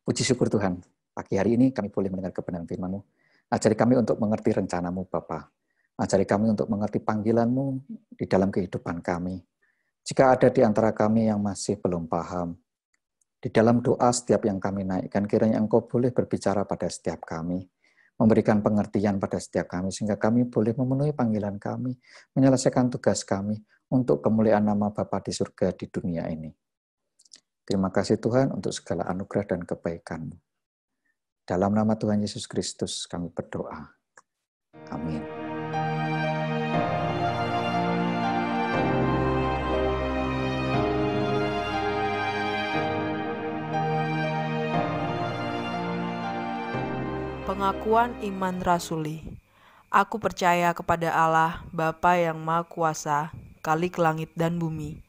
Puji syukur Tuhan, pagi hari ini kami boleh mendengar kebenaran firman-Mu. Ajari kami untuk mengerti rencana-Mu Bapa. Ajari kami untuk mengerti panggilan-Mu di dalam kehidupan kami. Jika ada di antara kami yang masih belum paham, di dalam doa setiap yang kami naikkan, kiranya Engkau boleh berbicara pada setiap kami, memberikan pengertian pada setiap kami, sehingga kami boleh memenuhi panggilan kami, menyelesaikan tugas kami untuk kemuliaan nama Bapa di surga di dunia ini. Terima kasih Tuhan untuk segala anugerah dan kebaikan-Mu. Dalam nama Tuhan Yesus Kristus kami berdoa. Amin. Pengakuan iman rasuli. Aku percaya kepada Allah, Bapa yang Maha Kuasa, Khalik langit dan bumi,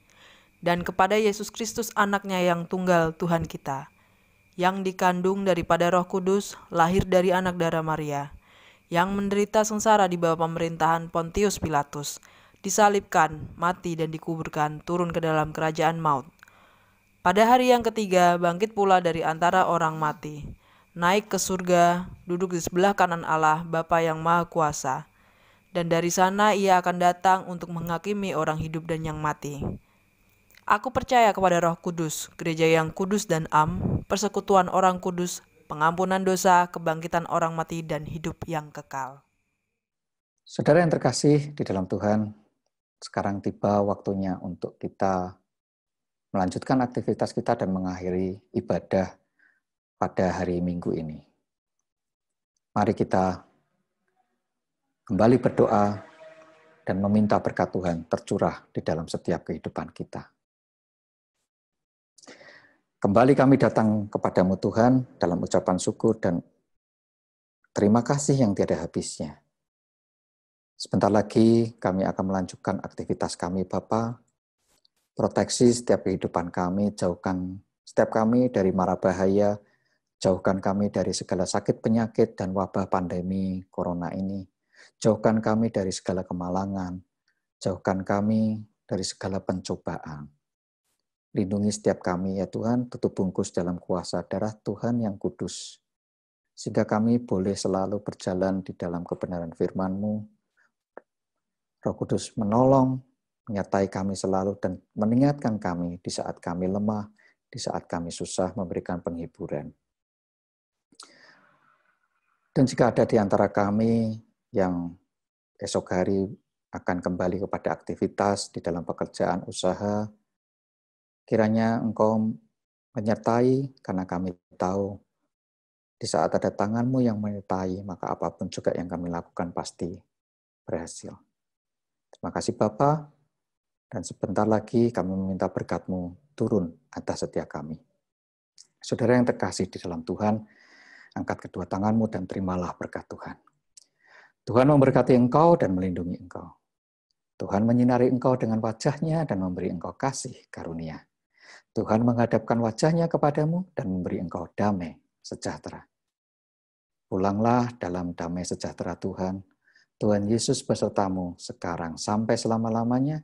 dan kepada Yesus Kristus anaknya yang tunggal Tuhan kita, yang dikandung daripada Roh Kudus, lahir dari anak darah Maria, yang menderita sengsara di bawah pemerintahan Pontius Pilatus, disalibkan, mati dan dikuburkan, turun ke dalam kerajaan maut. Pada hari yang ketiga, bangkit pula dari antara orang mati, naik ke surga, duduk di sebelah kanan Allah, Bapa yang Maha Kuasa. Dan dari sana ia akan datang untuk menghakimi orang hidup dan yang mati. Aku percaya kepada Roh Kudus, gereja yang kudus dan am, persekutuan orang kudus, pengampunan dosa, kebangkitan orang mati, dan hidup yang kekal. Saudara yang terkasih di dalam Tuhan, sekarang tiba waktunya untuk kita melanjutkan aktivitas kita dan mengakhiri ibadah pada hari Minggu ini. Mari kita kembali berdoa dan meminta berkat Tuhan tercurah di dalam setiap kehidupan kita. Kembali kami datang kepadamu Tuhan dalam ucapan syukur dan terima kasih yang tiada habisnya. Sebentar lagi kami akan melanjutkan aktivitas kami Bapa. Proteksi setiap kehidupan kami, jauhkan setiap kami dari mara bahaya, jauhkan kami dari segala sakit penyakit dan wabah pandemi corona ini. Jauhkan kami dari segala kemalangan. Jauhkan kami dari segala pencobaan. Lindungi setiap kami ya Tuhan, tutup bungkus dalam kuasa darah Tuhan yang kudus. Sehingga kami boleh selalu berjalan di dalam kebenaran firman-Mu. Roh Kudus menolong, menyertai kami selalu dan mengingatkan kami di saat kami lemah, di saat kami susah, memberikan penghiburan. Dan jika ada di antara kami yang esok hari akan kembali kepada aktivitas di dalam pekerjaan usaha, kiranya Engkau menyertai karena kami tahu di saat ada tangan-Mu yang menyertai, maka apapun juga yang kami lakukan pasti berhasil. Terima kasih Bapa, dan sebentar lagi kami meminta berkat-Mu turun atas setiap kami. Saudara yang terkasih di dalam Tuhan, angkat kedua tanganmu dan terimalah berkat Tuhan. Tuhan memberkati engkau dan melindungi engkau. Tuhan menyinari engkau dengan wajah-Nya dan memberi engkau kasih karunia. Tuhan menghadapkan wajah-Nya kepadamu dan memberi engkau damai sejahtera. Pulanglah dalam damai sejahtera Tuhan. Tuhan Yesus besertamu sekarang sampai selama-lamanya.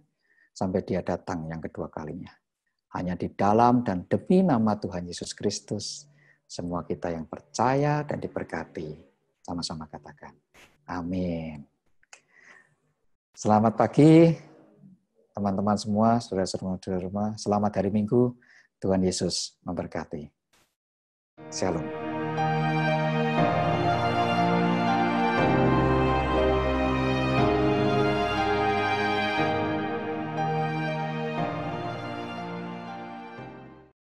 sampai dia datang yang kedua kalinya. Hanya di dalam dan demi nama Tuhan Yesus Kristus, semua kita yang percaya dan diberkati. Sama-sama katakan, amin. Selamat pagi, teman-teman semua, saudara-saudara rumah. Selamat hari Minggu, Tuhan Yesus memberkati. Shalom.